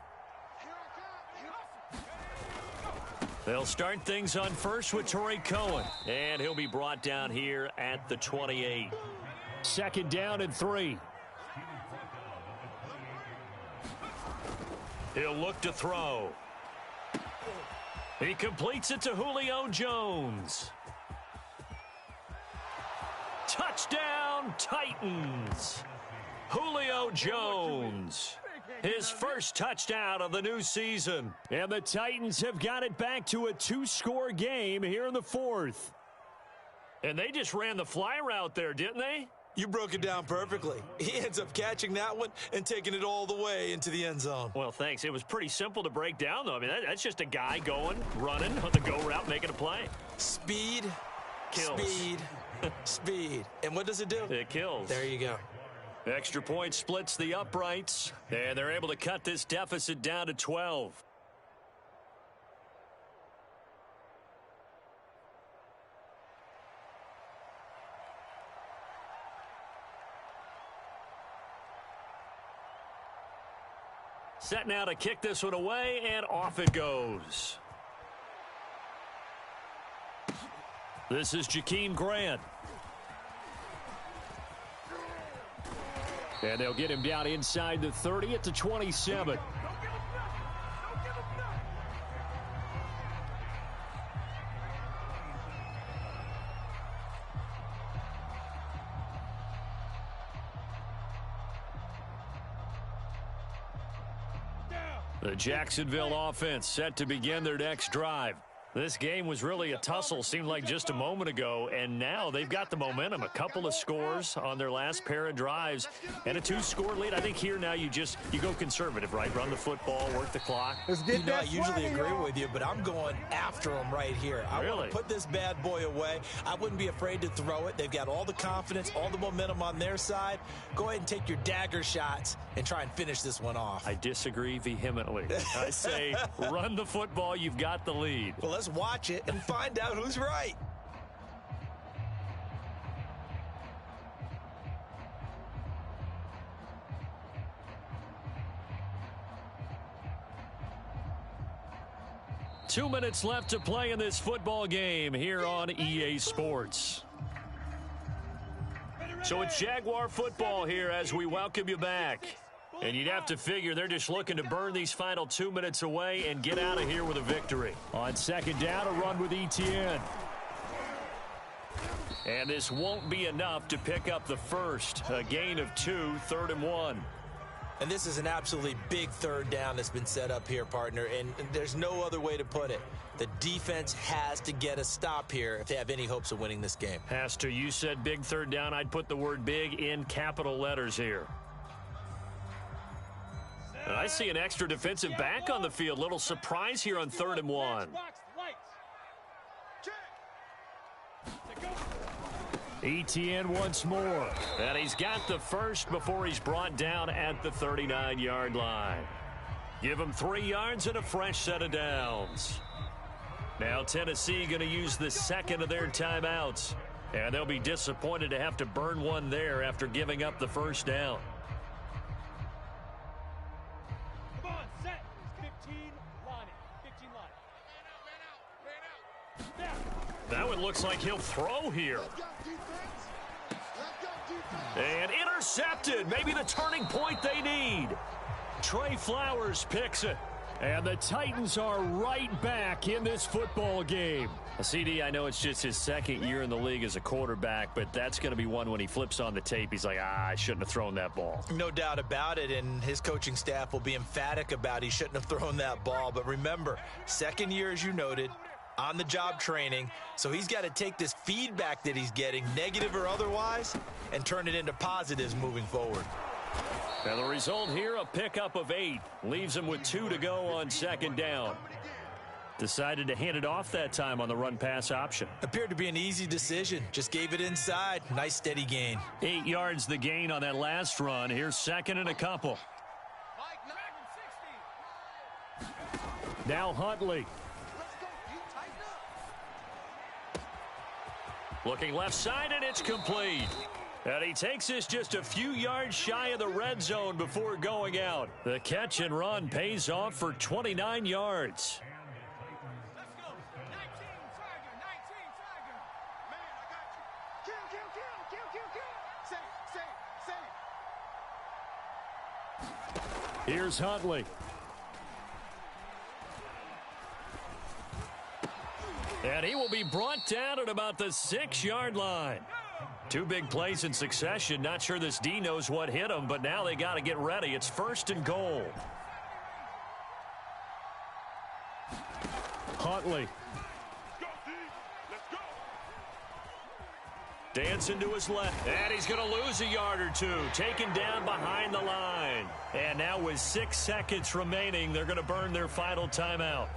They'll start things on first with Torrey Cohen. And he'll be brought down here at the 28. 2nd down and 3. He'll look to throw. He completes it to Julio Jones. Touchdown, Titans. Julio Jones, his first touchdown of the new season. And the Titans have got it back to a 2-score game here in the 4th. And they just ran the fly route there, didn't they? You broke it down perfectly. He ends up catching that one and taking it all the way into the end zone. Well, thanks. It was pretty simple to break down, though. I mean, that's just a guy going, running on the go route, making a play. Speed, kills. Speed, speed. And what does it do? It kills. There you go. Extra point splits the uprights, and they're able to cut this deficit down to 12. Set now to kick this one away, and off it goes. This is Jakeem Grant. And they'll get him down inside the 30 at the 27. The Jacksonville offense set to begin their next drive. This game was really a tussle, seemed like just a moment ago, and now they've got the momentum. A couple of scores on their last pair of drives and a 2-score lead. I think here now you go conservative, right? Run the football, work the clock. I usually agree with you, but I'm going after them right here. I want to put this bad boy away. I wouldn't be afraid to throw it. They've got all the confidence, all the momentum on their side. Go ahead and take your dagger shots and try and finish this one off. I disagree vehemently. I say run the football. You've got the lead. Well, let's watch it and find out who's right. Two minutes left to play in this football game here on EA Sports. So it's Jaguar football here as we welcome you back. And you'd have to figure they're just looking to burn these final 2 minutes away and get out of here with a victory. On second down, a run with Etienne. And this won't be enough to pick up the first. A gain of 2, 3rd and 1. And this is an absolutely big third down that's been set up here, partner, and there's no other way to put it. The defense has to get a stop here if they have any hopes of winning this game. Has to. You said big third down. I'd put the word big in capital letters here. And I see an extra defensive back on the field. Little surprise here on 3rd and 1. Etienne once more. And he's got the first before he's brought down at the 39-yard line. Give him 3 yards and a fresh set of downs. Now Tennessee going to use the second of their timeouts. And they'll be disappointed to have to burn one there after giving up the first down. That one looks like he'll throw here. And intercepted. Maybe the turning point they need. Trey Flowers picks it. And the Titans are right back in this football game. CD, I know it's just his second year in the league as a quarterback, but that's going to be one when he flips on the tape. He's like, I shouldn't have thrown that ball. No doubt about it, and his coaching staff will be emphatic about he shouldn't have thrown that ball. But remember, second year, as you noted, on-the-job training, so he's got to take this feedback that he's getting, negative or otherwise, and turn it into positives moving forward. And the result here, a pickup of 8. Leaves him with 2 to go on second down. Decided to hand it off that time on the run-pass option. Appeared to be an easy decision. Just gave it inside. Nice steady gain. 8 yards the gain on that last run. Here's second and a couple. Now Huntley. Looking left side, and it's complete. And he takes this just a few yards shy of the red zone before going out. The catch and run pays off for 29 yards. Let's go. 19, Tiger, 19, Tiger. Man, I got you. Kill. Safe. Here's Huntley. And he will be brought down at about the 6-yard line. 2 big plays in succession. Not sure this D knows what hit him, but now they got to get ready. It's 1st and goal. Huntley. Dancing to his left. And he's going to lose a yard or two. Taken down behind the line. And now with 6 seconds remaining, they're going to burn their final timeout.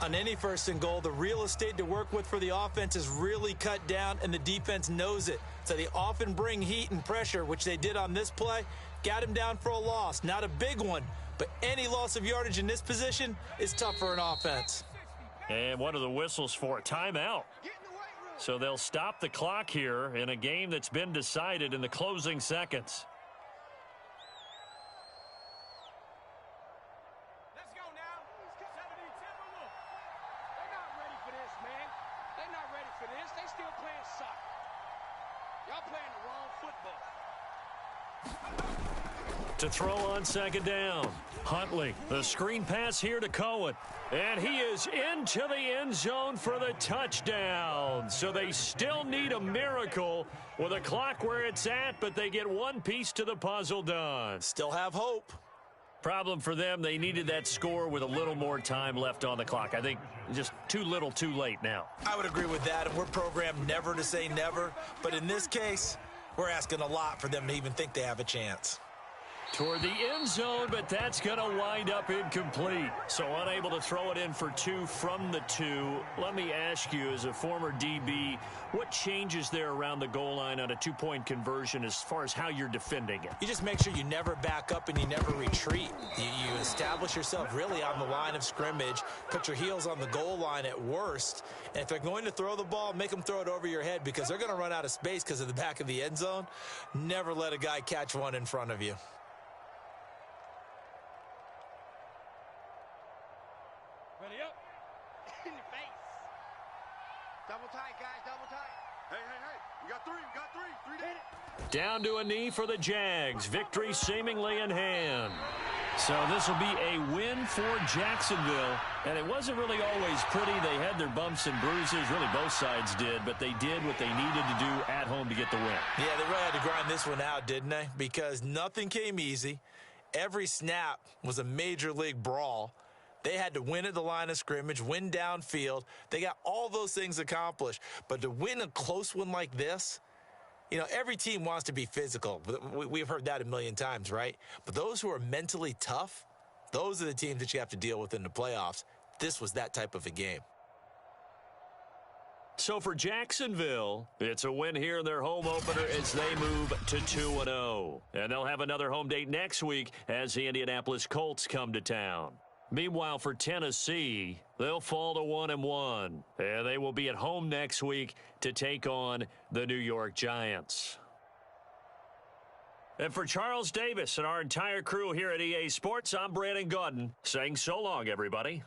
On any first and goal, the real estate to work with for the offense is really cut down, and the defense knows it. So they often bring heat and pressure, which they did on this play. Got him down for a loss. Not a big one, but any loss of yardage in this position is tough for an offense. And what are the whistles for? Timeout. So they'll stop the clock here in a game that's been decided in the closing seconds. Let's go now. 70, Timberwolf. They're not ready for this, man. They're not ready for this. They still playing soccer. Y'all playing the wrong football. To throw on second down. Huntley, the screen pass here to Cohen. And he is into the end zone for the touchdown. So they still need a miracle with a clock where it's at, but they get one piece to the puzzle done. Still have hope. Problem for them, they needed that score with a little more time left on the clock. I think just too little too late now. I would agree with that, and we're programmed never to say never. But in this case, we're asking a lot for them to even think they have a chance. Toward the end zone, but that's going to wind up incomplete. So unable to throw it in for 2 from the 2. Let me ask you, as a former DB, what changes there around the goal line on a 2-point conversion as far as how you're defending it? You just make sure you never back up and you never retreat. You establish yourself really on the line of scrimmage, put your heels on the goal line at worst, and if they're going to throw the ball, make them throw it over your head because they're going to run out of space because of the back of the end zone. Never let a guy catch one in front of you. Ready up. In the face. Double tight, guys, double tight. Hey, hey, hey. We got 3. We got 3. 3 to hit it. Down to a knee for the Jags. Victory seemingly in hand. So this will be a win for Jacksonville. And it wasn't really always pretty. They had their bumps and bruises. Really, both sides did. But they did what they needed to do at home to get the win. Yeah, they really had to grind this one out, didn't they? Because nothing came easy. Every snap was a major league brawl. They had to win at the line of scrimmage, win downfield. They got all those things accomplished. But to win a close one like this, you know, every team wants to be physical. We've heard that a million times, right? But those who are mentally tough, those are the teams that you have to deal with in the playoffs. This was that type of a game. So for Jacksonville, it's a win here in their home opener as they move to 2-0. And they'll have another home date next week as the Indianapolis Colts come to town. Meanwhile, for Tennessee, they'll fall to 1-1, and they will be at home next week to take on the New York Giants. And for Charles Davis and our entire crew here at EA Sports, I'm Brandon Gaudin saying so long, everybody.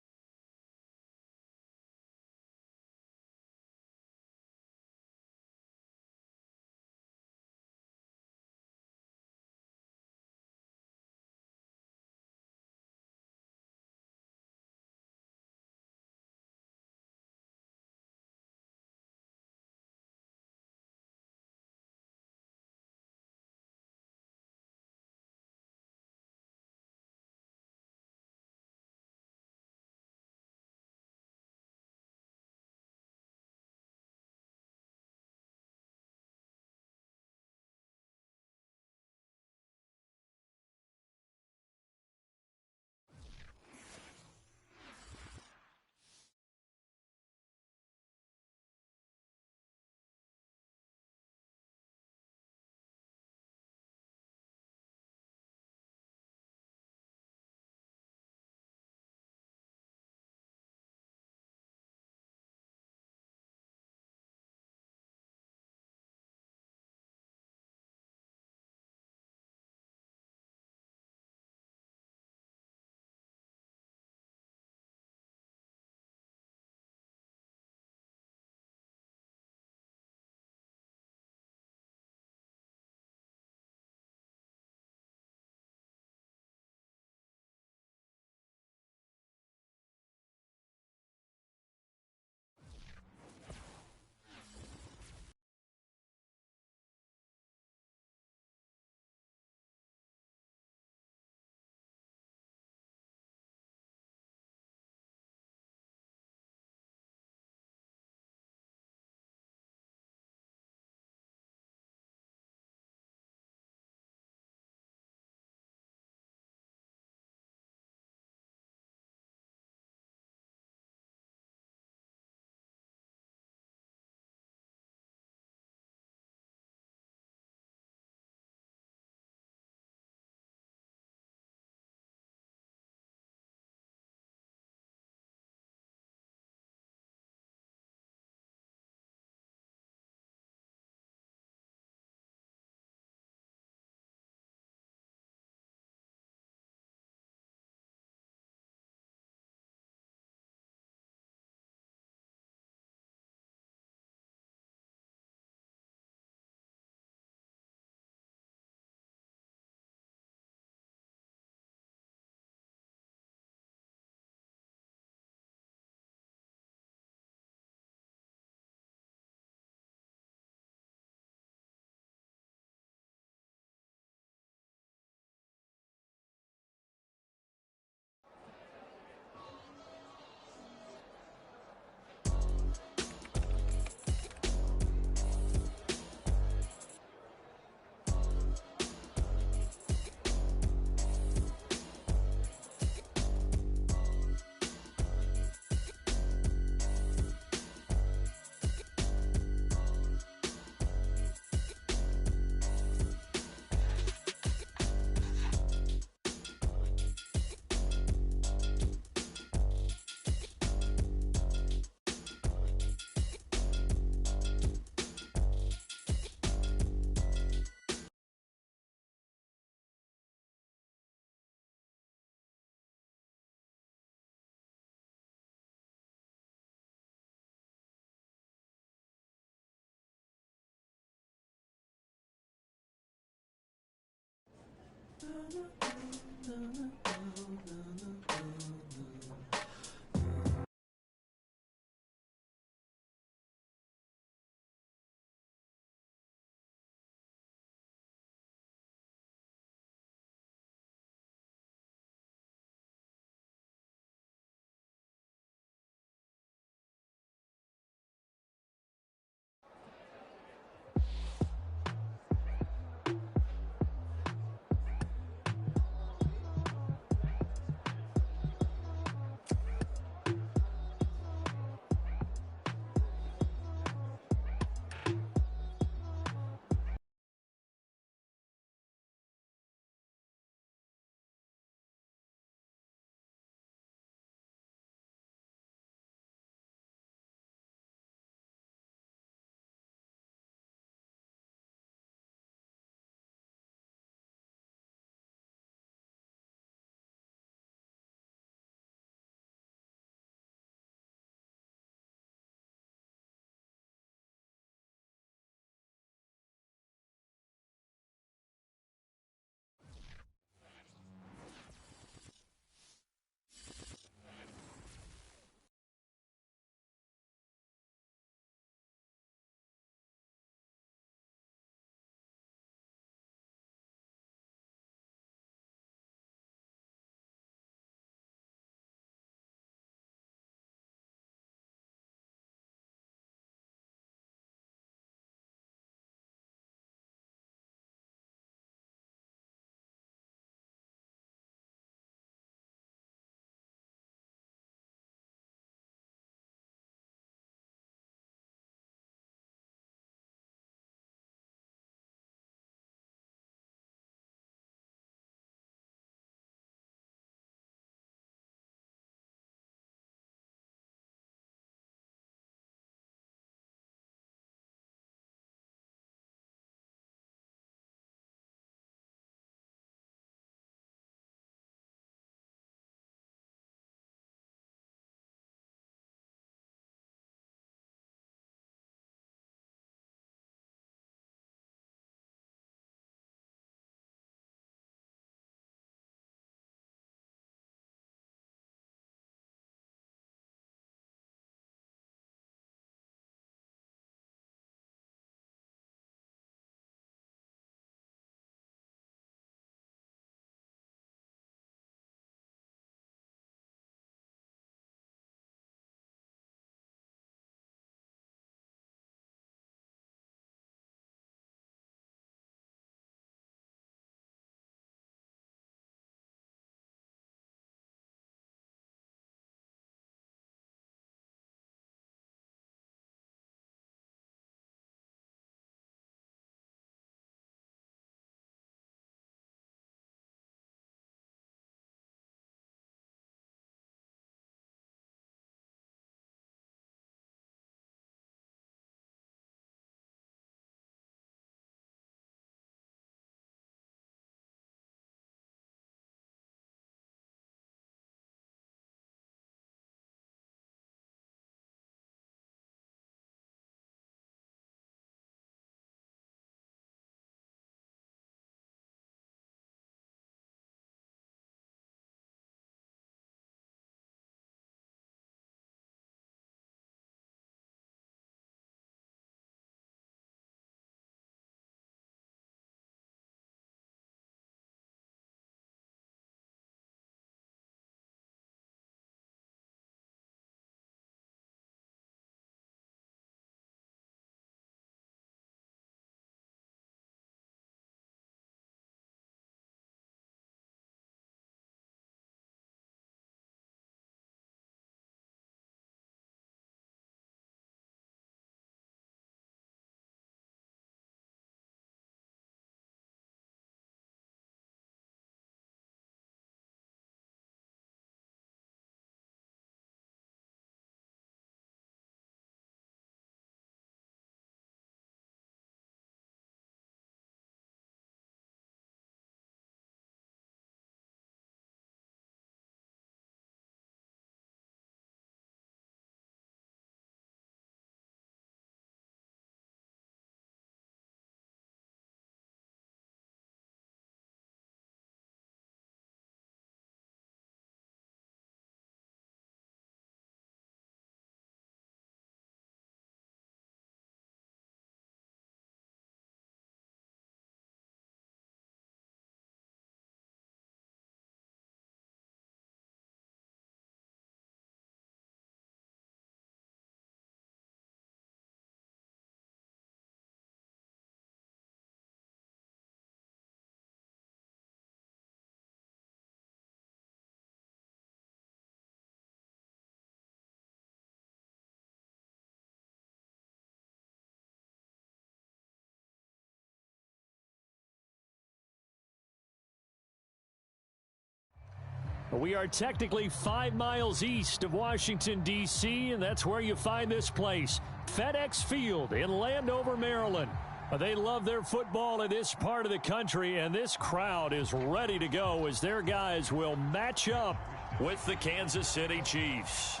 We are technically 5 miles east of Washington, D.C., and that's where you find this place, FedEx Field in Landover, Maryland. They love their football in this part of the country, and this crowd is ready to go as their guys will match up with the Kansas City Chiefs.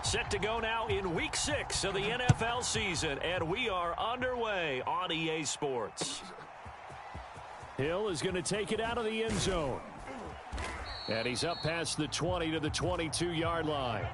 Set to go now in Week 6 of the NFL season, and we are underway on EA Sports. Hill is going to take it out of the end zone. And he's up past the 20 to the 22-yard line.